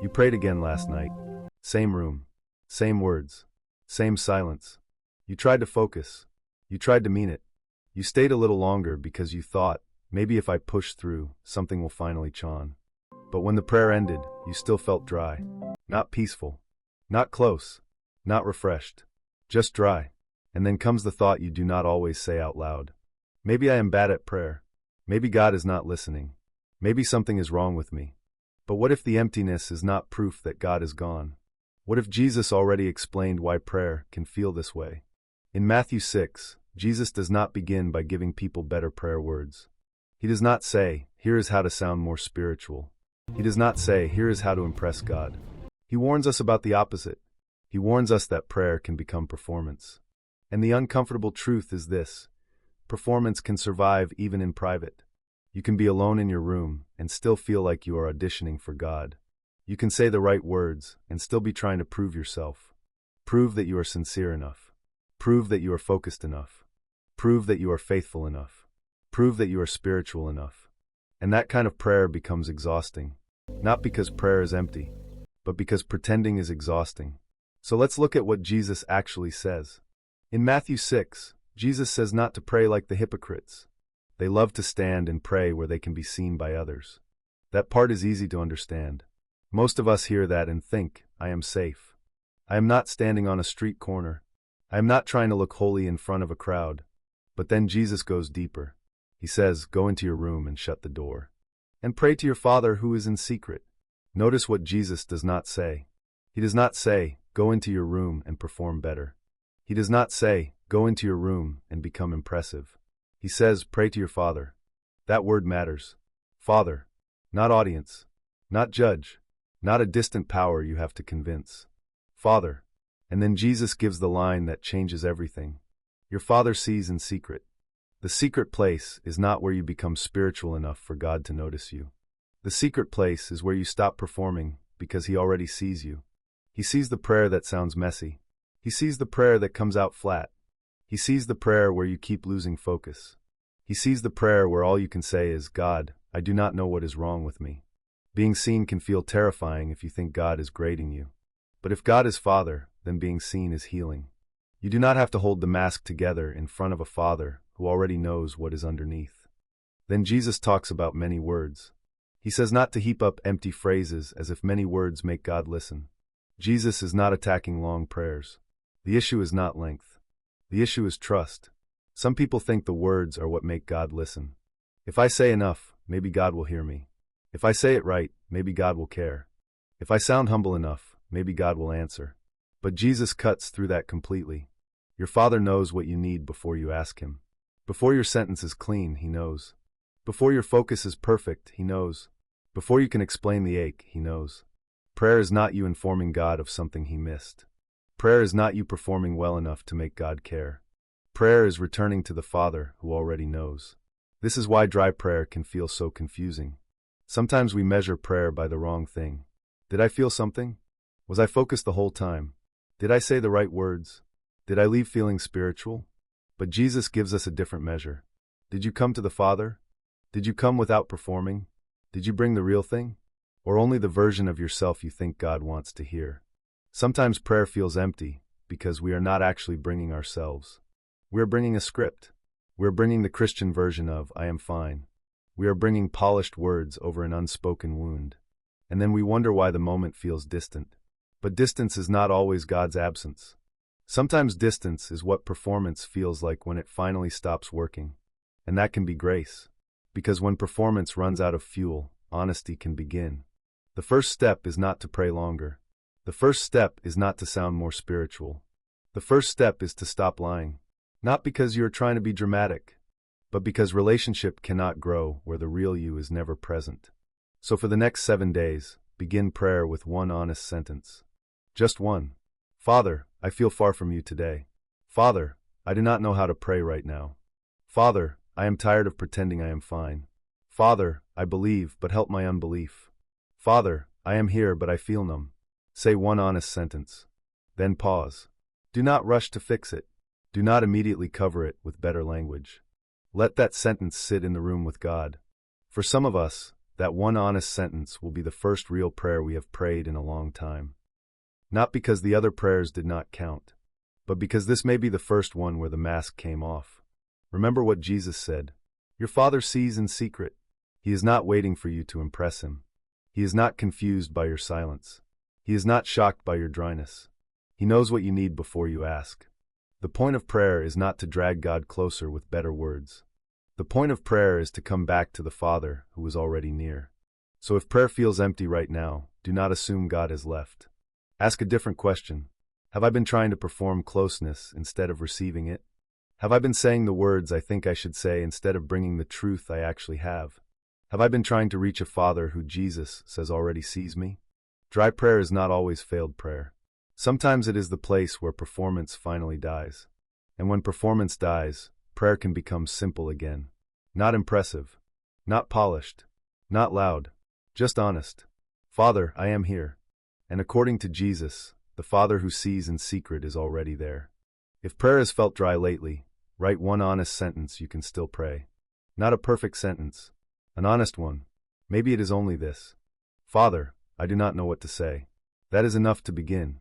You prayed again last night. Same room. Same words. Same silence. You tried to focus. You tried to mean it. You stayed a little longer because you thought, maybe if I push through, something will finally chawn. But when the prayer ended, you still felt dry. Not peaceful. Not close. Not refreshed. Just dry. And then comes the thought you do not always say out loud. Maybe I am bad at prayer. Maybe God is not listening. Maybe something is wrong with me. But what if the emptiness is not proof that God is gone? What if Jesus already explained why prayer can feel this way? In Matthew 6, Jesus does not begin by giving people better prayer words. He does not say, here is how to sound more spiritual. He does not say, here is how to impress God. He warns us about the opposite. He warns us that prayer can become performance. And the uncomfortable truth is this: performance can survive even in private. You can be alone in your room and still feel like you are auditioning for God. You can say the right words and still be trying to prove yourself. Prove that you are sincere enough. Prove that you are focused enough. Prove that you are faithful enough. Prove that you are spiritual enough. And that kind of prayer becomes exhausting. Not because prayer is empty, but because pretending is exhausting. So let's look at what Jesus actually says. In Matthew 6, Jesus says not to pray like the hypocrites. They love to stand and pray where they can be seen by others. That part is easy to understand. Most of us hear that and think, I am safe. I am not standing on a street corner. I am not trying to look holy in front of a crowd. But then Jesus goes deeper. He says, go into your room and shut the door. And pray to your Father who is in secret. Notice what Jesus does not say. He does not say, go into your room and perform better. He does not say, go into your room and become impressive. He says, pray to your Father. That word matters. Father. Not audience. Not judge. Not a distant power you have to convince. Father. And then Jesus gives the line that changes everything. Your Father sees in secret. The secret place is not where you become spiritual enough for God to notice you. The secret place is where you stop performing because He already sees you. He sees the prayer that sounds messy. He sees the prayer that comes out flat. He sees the prayer where you keep losing focus. He sees the prayer where all you can say is, God, I do not know what is wrong with me. Being seen can feel terrifying if you think God is grading you. But if God is Father, then being seen is healing. You do not have to hold the mask together in front of a Father who already knows what is underneath. Then Jesus talks about many words. He says not to heap up empty phrases as if many words make God listen. Jesus is not attacking long prayers. The issue is not length. The issue is trust. Some people think the words are what make God listen. If I say enough, maybe God will hear me. If I say it right, maybe God will care. If I sound humble enough, maybe God will answer. But Jesus cuts through that completely. Your Father knows what you need before you ask Him. Before your sentence is clean, He knows. Before your focus is perfect, He knows. Before you can explain the ache, He knows. Prayer is not you informing God of something He missed. Prayer is not you performing well enough to make God care. Prayer is returning to the Father who already knows. This is why dry prayer can feel so confusing. Sometimes we measure prayer by the wrong thing. Did I feel something? Was I focused the whole time? Did I say the right words? Did I leave feeling spiritual? But Jesus gives us a different measure. Did you come to the Father? Did you come without performing? Did you bring the real thing? Or only the version of yourself you think God wants to hear? Sometimes prayer feels empty because we are not actually bringing ourselves. We are bringing a script. We are bringing the Christian version of, I am fine. We are bringing polished words over an unspoken wound. And then we wonder why the moment feels distant. But distance is not always God's absence. Sometimes distance is what performance feels like when it finally stops working. And that can be grace. Because when performance runs out of fuel, honesty can begin. The first step is not to pray longer. The first step is not to sound more spiritual. The first step is to stop lying. Not because you are trying to be dramatic, but because relationship cannot grow where the real you is never present. So for the next 7 days, begin prayer with one honest sentence. Just one. Father, I feel far from you today. Father, I do not know how to pray right now. Father, I am tired of pretending I am fine. Father, I believe, but help my unbelief. Father, I am here, but I feel numb. Say one honest sentence. Then pause. Do not rush to fix it. Do not immediately cover it with better language. Let that sentence sit in the room with God. For some of us, that one honest sentence will be the first real prayer we have prayed in a long time. Not because the other prayers did not count, but because this may be the first one where the mask came off. Remember what Jesus said, "Your Father sees in secret." He is not waiting for you to impress him. He is not confused by your silence. He is not shocked by your dryness. He knows what you need before you ask. The point of prayer is not to drag God closer with better words. The point of prayer is to come back to the Father who is already near. So if prayer feels empty right now, do not assume God has left. Ask a different question. Have I been trying to perform closeness instead of receiving it? Have I been saying the words I think I should say instead of bringing the truth I actually have? Have I been trying to reach a Father who Jesus says already sees me? Dry prayer is not always failed prayer. Sometimes it is the place where performance finally dies. And when performance dies, prayer can become simple again. Not impressive, not polished, not loud, just honest. Father, I am here. And according to Jesus, the Father who sees in secret is already there. If prayer has felt dry lately, write one honest sentence you can still pray. Not a perfect sentence, an honest one. Maybe it is only this: Father, I do not know what to say. That is enough to begin.